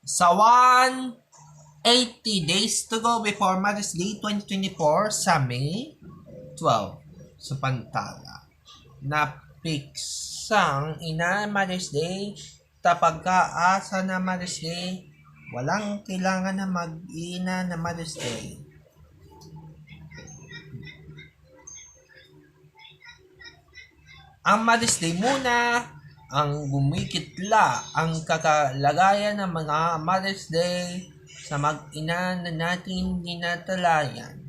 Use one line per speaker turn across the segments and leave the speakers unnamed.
Sa 180 days to go before Mother's Day 2024 sa May 12 sa Pantala. Napiksang ina Mother's Day, tapag-aasa na Mother's Day, walang kailangan na mag-ina na Mother's Day. Ang Mother's Day muna ang gumikitla ang kakalagayan ng mga Mother's Day sa mag-ina na natin dinatalayan.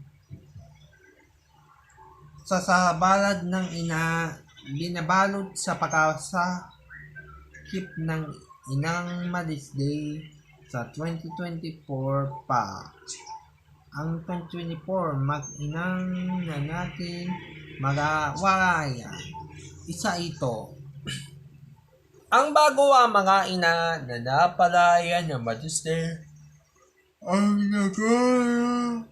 Sa sabalad ng ina, binabalot sa pagkasakip ng inang Mother's Day sa 2024 pa. Ang 2024 mag-inang na natin magawayan. Isa ito. Ang bago ang mga ina na napalayan ng Mother's Day ang nagaya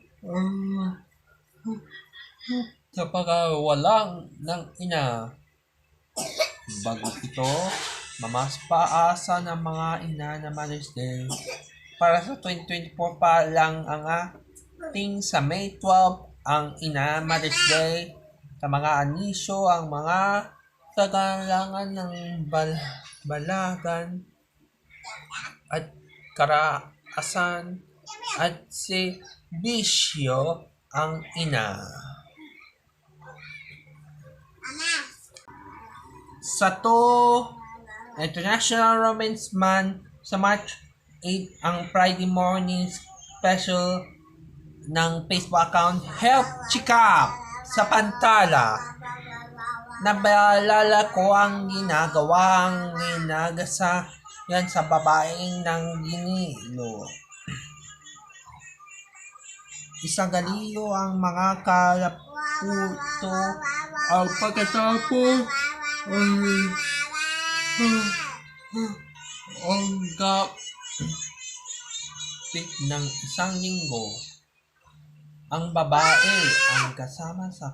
sa pagkawalang ng ina. Bago ito, paasa ng mga ina na Mother's Day para sa 2024 pa lang ang ating sa May 12 ang ina Mother's Day sa mga anisyo ang mga kagalangan ng balagan at karaasan at si bisyo ang ina. Sa International Romance Month sa March 8 ang Friday morning special ng Facebook account Help Chikap sa Pantala. Nabalala ko ang ginagawang ginagasa yan sa babaeng ng ginilo. Isang galiyo ang mga kalaputo ang pagkatapos ang gapit ng isang linggo. Ang babae ang kasama sa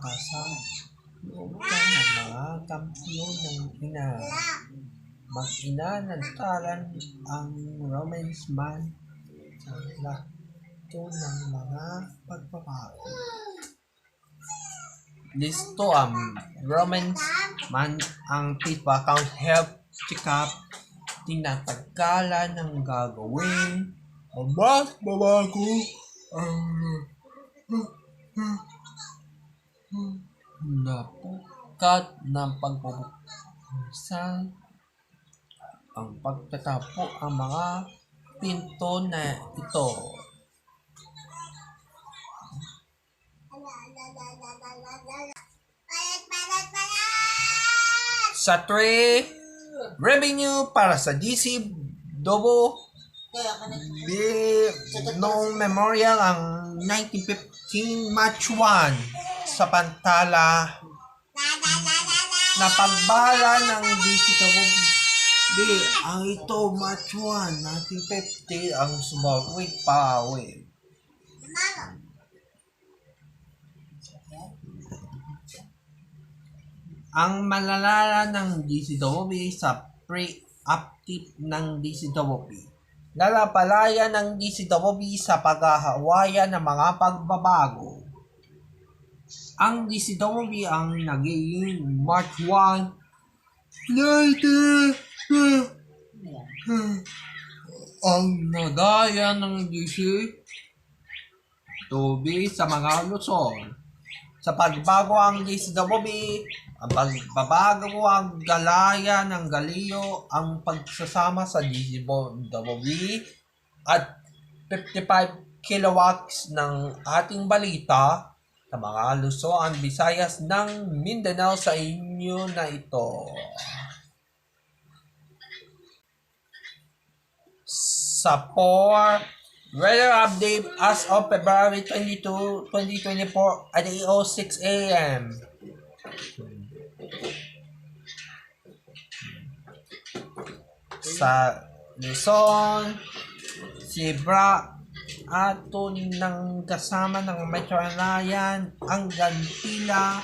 loob ng mga kampiyon ng ina. Mag-ina ng talan ang Romance Man sa lato ng mga pagbabago. Listo ang Romance Man ang Facebook account Help Chikap. Tinatagkala ng gagawin ang mas babago napukat ng pagbubuksan ang pagtatapo ang mga pinto na ito. Sa 3, revenue para sa DC Dobo noong memorial ang 1915 March 1 sa Pantala. Napagbala ng DC Dobo ang ito March 1 1950 ang sumawit pawid. Ang malalala ng DCWP sa pre-active ng DCWP. Lalapalaya ng DCWP sa paghahawayan ng mga pagbabago. Ang DCWP ang naging March 1, 19 ang nagaya ng DCWP sa mga Luzon. Sa pagbago ang DCWP, ang pagbabago ang galaya ng galiyo, ang pagsasama sa DCWP at 55 kilowatts ng ating balita sa mga Luzon, Visayas ng Mindanao sa inyo na ito. Sa 4, weather update as of February 22, 2024 at 8:06 a.m. Sa Luzon, Sibra aton ng kasama ng Metro Alayan ang gantila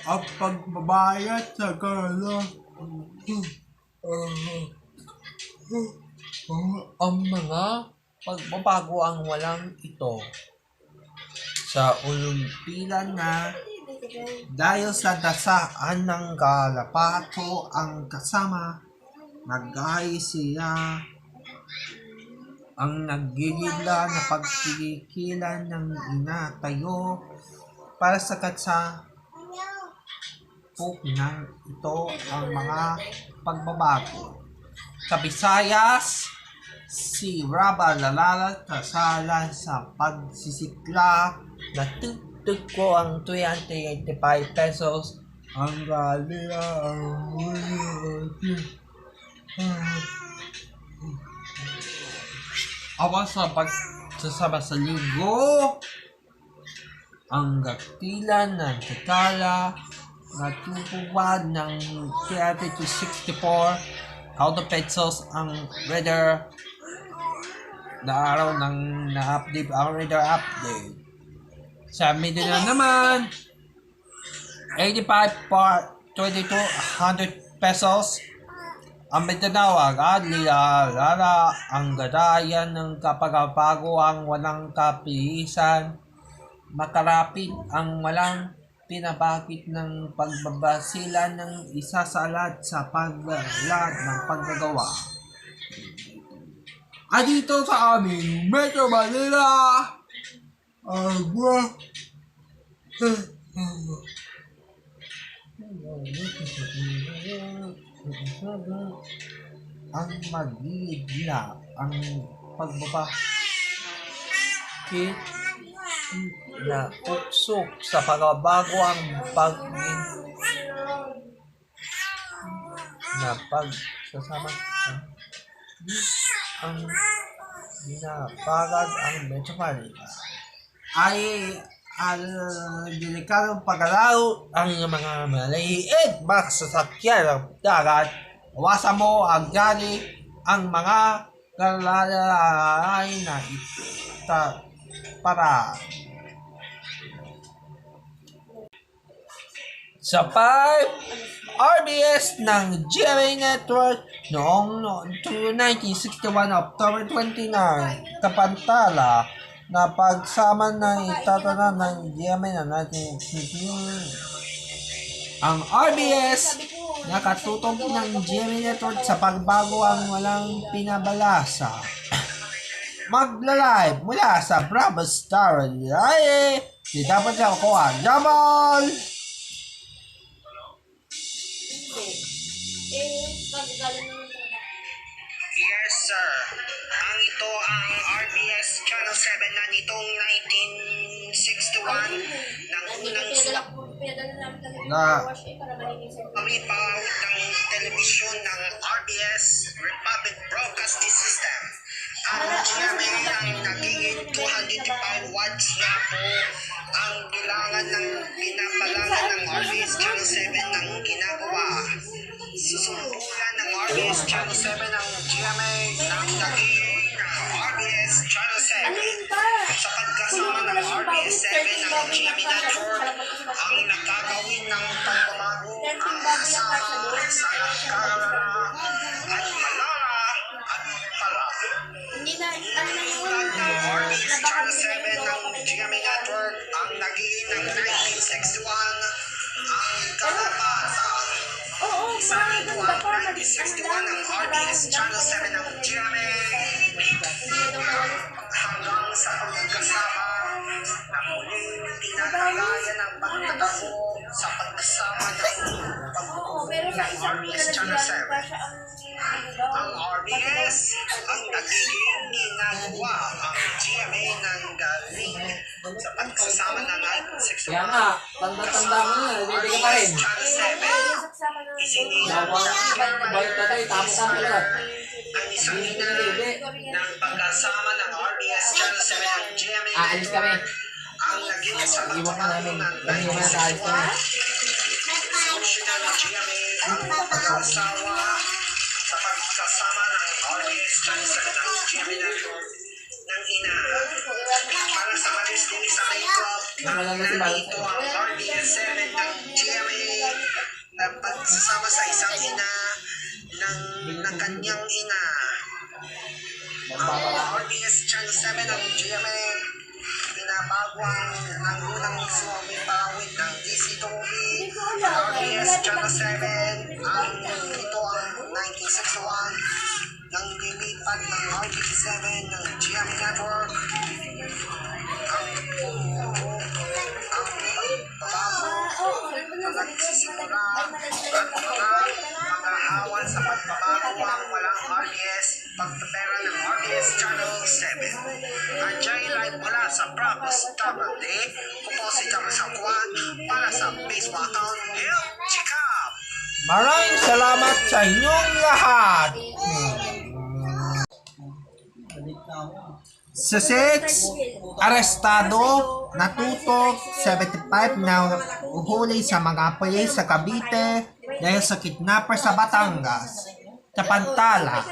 at pagbabayad sa gala Ang mga pagbabago ang walang ito sa ulumpilan na dahil sa dasaan ng kalapato ang kasama, nagayos siya ang nagigila na pagkikilan ng ina tayo para sa katsa na ito ang mga pagbabago. Sa Visayas, si Raba Lalala kasala sa pagsisikla na tugtog ko ang 385 pesos ang galila ang awa sa pagsasama sa ligo ang gatilan ng tatala natutuwad ng 364 auto pesos ang reader na araw ng na-update ang reader update. Sa Mindanao naman 85 for 2,200 pesos ang Mindanao agad Lala ang gadayan ng kapagabago ang walang kapilisan makarapit ang walang pinabakit ng pagbabasila ng isa sa alat sa paglalad ng paggagawa. At dito sa aming Metro Manila, ang magigila ang pagbabakit na uksok sa pagbabago ang na pagsasama ang binapagad ang Metro Manila ay delikadong pagalaw ang mga maliit magsasakyan ng dagat. Iwasan mo ang gani ang mga kalalay na para sa 5 RBS ng GMA Network noong 1961 October 29 kapantala na pagsama na itatanan ng GMA na natin ang RBS nakatutok ng GMA Network sa pagbago ang walang pinabalasa magla-live mula sa Bravo Star ay di dapat siya ako Jamal.
Yes, sir. Ito ang RBS Channel 7 na nitong 1961 ng unang pamipaw ng telebisyon ng RBS Republic Broadcasting System. Ang GMA ang naging 205 watts na po ang bilangan ng pinapalangan ng RBS Channel 7 ng ginagawa. Susumpulan ng RBS Channel 7 ng GMA ng naging RBS Channel 7 sa pagkasama ng RBS 7 ng GMA Network ang nakagawin ng pagbabago ang kasama sa nagkarara at malala at pala. Inulat ng RBS Channel 7 ng GMA Network ang naging ng 1961 ang kalapatan. Isang ito ang 1961 ng RBS Channel 7 ng GMA hanggang sa pagkasama na muling tinatalayan ng pagtatako sa pagkasama ng pagbubuo ng RBS Channel 7. Ang RBS ang nagiging ginagawa ang GMA ng galing sa pagsasama ng 1961.
Kaya nga, tanda-tanda mo na, hindi ka pa rin.
Channel 7 isinilang
Balik na tayo, tapos ang lahat.
ang isang ina ng pagkasama ng RBS Channel 7 ng GMA
Aalis kami.
ang naging sa
Iwan ka namin.
pagbabago ng
Iwan na aalis kami.
Sosyal ng GMA ang pag-asawa sa pagkasama ng RBS Channel 7 ng GMA Network ng ina para sa malis din sa makeup nandito ang RBS 7 ng GMA na pagsasama sa isang ina ng kanyang ina ang RBS Channel 7 ng GMA. Binabago ang unang sumipawid ng DCWB ng RBS Channel 7. Ito ang 1961 nang lilipat ng RBS 7 ng GMA Network. Nagsisimula ang mga hawan sa pagbabago ang walang RBS pagpapera ng RBS Channel 7. At Jay live mula sa Pragus, Tabande. Ako po si Kamasang Kwan para sa Facebook account Help Chikap.
Maraming salamat sa inyong lahat. Sa 6, arestado, natutok, 75 na uhuli sa mga pulis sa Cavite dahil sa kidnapper sa Batangas. Kapantala,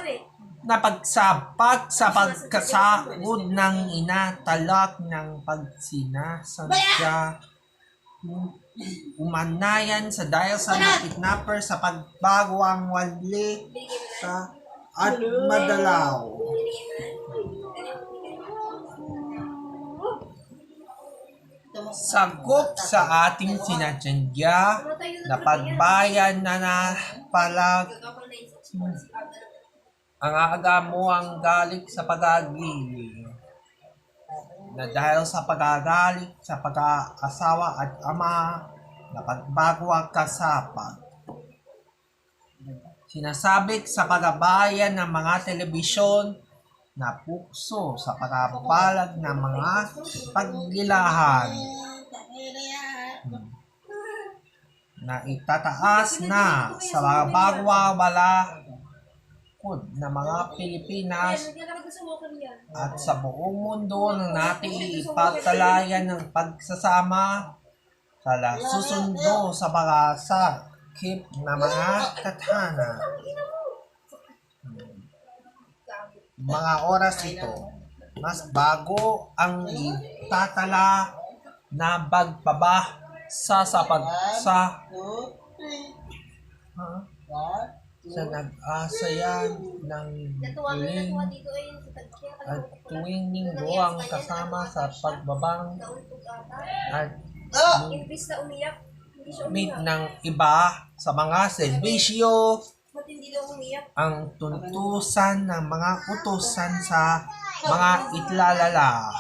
napagsapag sa pagkasahod ng inatalak ng pagsinasadya umanayan sa dahil sa mga kidnapper sa pagbago ang wali sa at Madalaw. Sagop sa ating sinatsyandya na pagbayan na napalag ang aaga mo ang galit sa pag-agili na dahil sa pagagalit sa pag-aasawa at ama na pagbago ang kasapag. Sinasabik sa pagabayan ng mga telebisyon na pukso sa pagbabalag ng mga paggilahan na itataas na sa mga bagwa-wala ng mga Pilipinas at sa buong mundo na natin ipagtalayan ng pagsasama sa susundo sa pagkasakip na mga katana. Mga oras ito, mas bago ang itatala na bagbaba sa nag-asayan ng tuwing at tuwing linggo ang kasama sa pagbabang at meet ng iba sa mga serbisyo ang tuntusan ng mga utusan sa mga itlalala.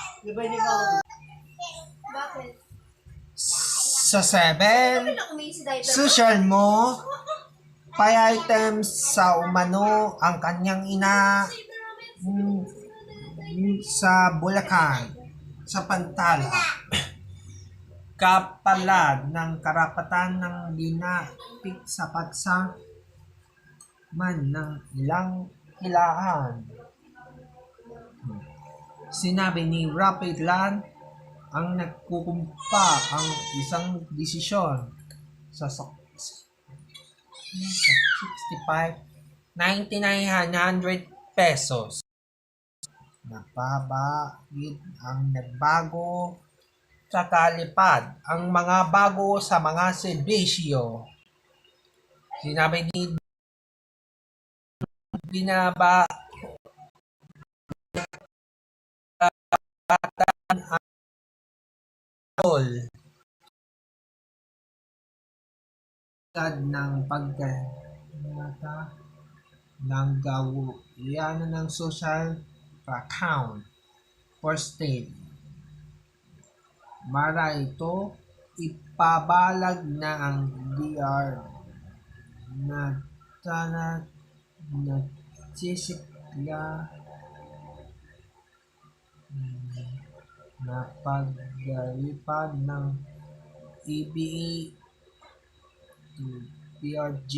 Sa 7, social mo, pay items sa umano ang kanyang ina sa Bulacan, sa Pantala. Kapalad ng karapatan ng dinapit sa man ng ilang hilaan. Sinabi ni Rapid Land ang nagkukumpa ang isang desisyon sa 65,900 pesos. Napabagid ang nagbago sa kalipad ang mga bago sa mga serbisyo. Sinabi ni binaba ng pagkakata ng gawian ng social account for state. Mara ito ipabalag na ang DR na sana nagsisikla na paggalipad ng EBA to BRG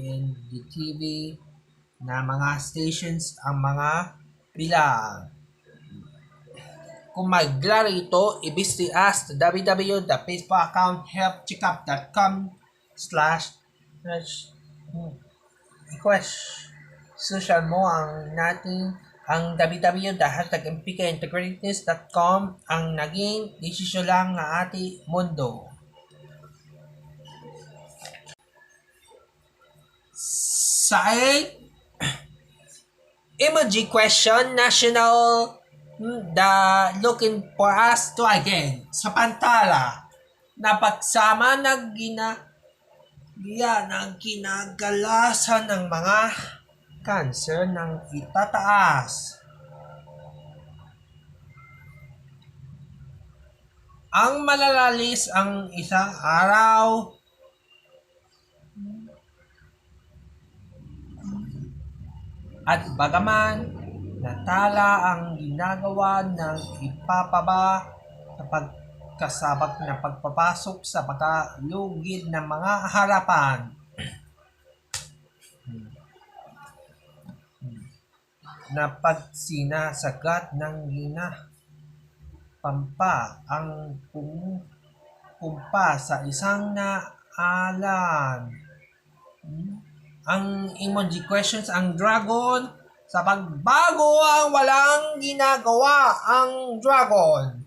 and DTV na mga stations ang mga bilang. Kung magla rito, ibis as to www.facebook account helpcheckup.com/request. Social mo ang natin ang www.mpkintegrities.com ang naging desisyon lang na ating mundo. Sa 8, emoji question national the looking for us to again sa pantala na pagsama ng ng kinagalasan ng mga cancer ng itataas. Ang malalalis ang isang araw at bagaman natala ang ginagawa ng ipapaba sa pagkasabak na pagpapasok sa pagkalugid ng mga harapan. Na pagsinasagat ng pampa ang kumpa sa isang naalan. Ang emoji questions, ang dragon, sa pagbago ang walang ginagawa ang dragon.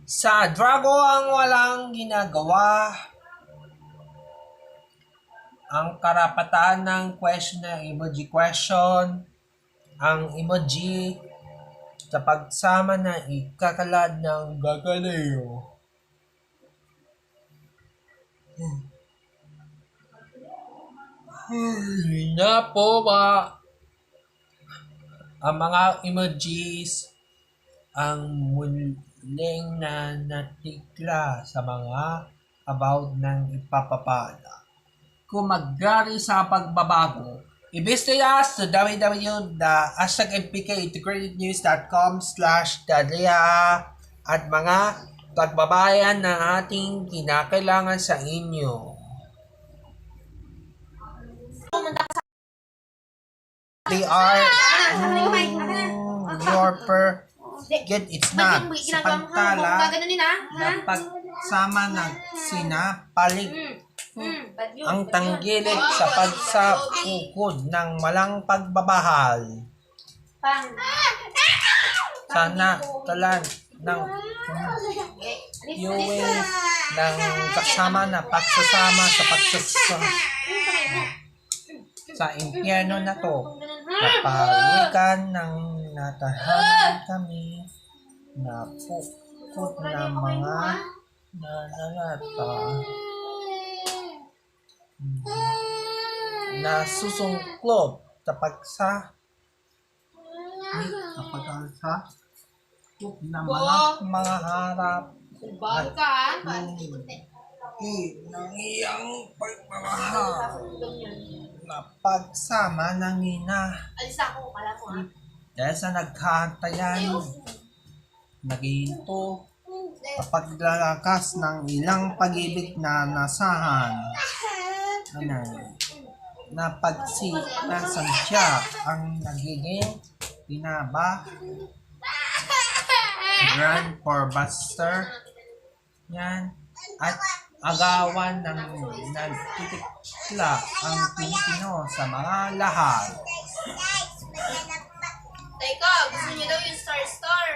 Sa dragon ang walang ginagawa, ang karapatan ng question na emoji question, ang emoji sa pagsama na ikakalad ng gagalayo. Na po ba ang mga emojis ang muling na natikla sa mga about ng ipapapala? Kung maggari sa pagbabago, i-visit us to www.mpkintegrated.com/dadlia at mga pagbabayan na ating kinakailangan sa inyo. They are your get it's not sa pantala na pagsama ng sinapalig ang tanggilik sa pagsapukod ng malang pagbabahal. Sana talan ng viewing ng kasama na pagsasama sa pagsasama sa impyerno na to. Napalikan ng natahanan kami na pukot na mga nananata na susungklod kapag sa na mga harap at ng iyang pagmamahal na pagsama ng dahil sa nagkahantayan naginto kapag lalakas ng ilang pag-ibig na nasahan na pagsiya ang nagiging Grand Forbuster yan at agawan ng nagtitikla ang Pilipino sa mga lahat.
Teka, gusto niyo daw yung star.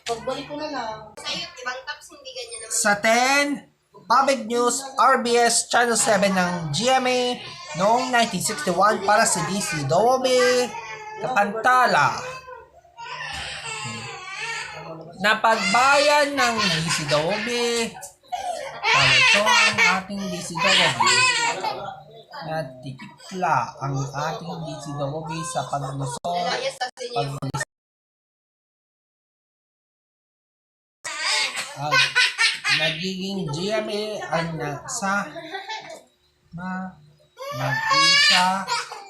Pagbalik ko na lang.
Sa'yo, ibang tops, hindi ganyan naman.
Sa 10, Public News RBS Channel 7 ng GMA noong 1961 para sa DC Dobe Kapantala. Napagbayan ng DC Dobe. Palito ang ating DC Dobe. Natikla ang ating DC Dobe sa paglusong nagiging GMA ang nasa mag-isa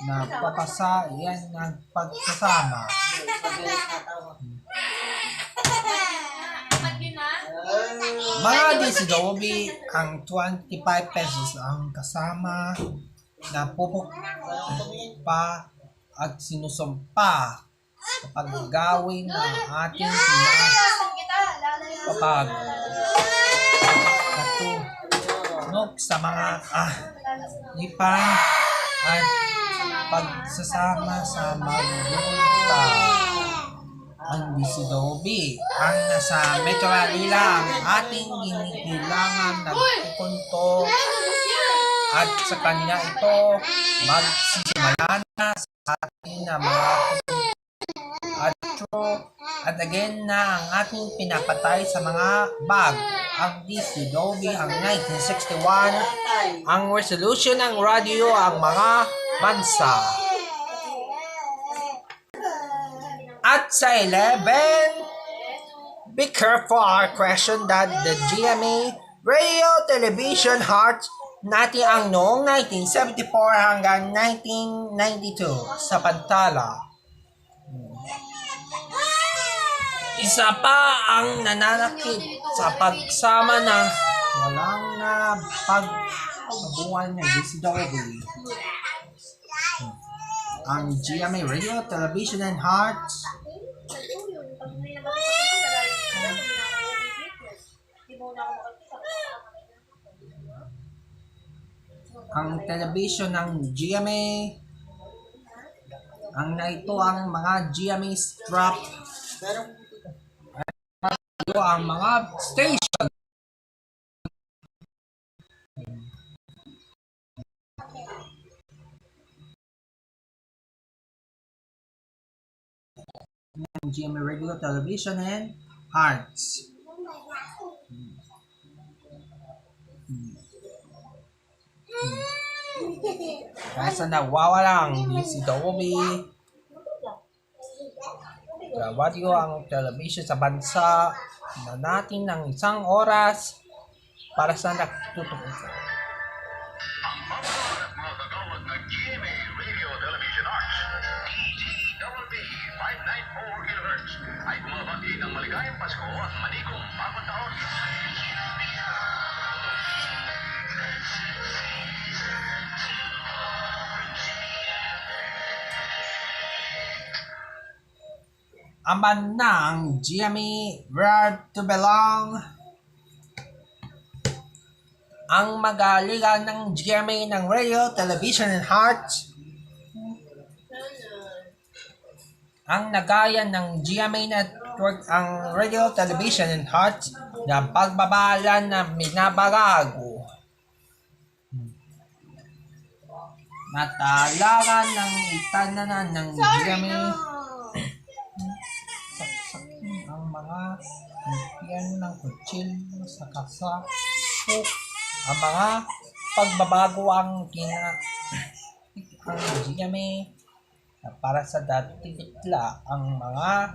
na papasa yan ng pagsasama. Mga disidobi ang 25 pesos ang kasama na pupuk pa at sinusumpa kapag gawin na ating kapag katunog sa mga lipan at pagsasama sa magulta. Ang disidobi ang nasa Metro Manila ang ating ginigilangan nagpupunto at sa kanya ito magsisimula na sa ating na mga at true at again na ang ating pinapatay sa mga bag. Ang DCW ang 1961, ang resolution ng radio ang mga bansa. At sa 11, be careful our question that the GMA Radio Television Heart natin ang noong 1974 hanggang 1992 sa Pantala. Isa pa ang nananakit sa pagsama na walang na pagkabuhan ng DCW. Ang GMA Radio, Television and Hearts ang television ng GMA ang na ito ang mga GMA strap ito ang mga station ng GMA Radio, Television and Arts. Kaya sa nawawalang si Dobi, radio ang television sa bansa na natin ng isang oras para sa natutunan.
Mga kagawad ng GMA Radio Television Arts, DGWB 594 kHz ay bumabati ng maligayang Pasko at manigong bagong taon.
Aman na ang GMA Where to Belong. Ang magaliga ng GMA ng Radio, Television and Hearts. Ang nagaya ng GMA Network ang Radio, Television and Hearts na pagbabalan na minabagago. Natalagan ng itananan ng GMA ang mga impian ng kutsilyo sa kasapok. Ang mga pagbabago ang GMA na para sa dating itla ang mga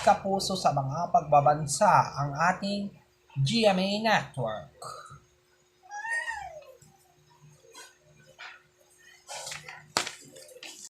kapuso sa mga pagbabansa ang ating GMA Network.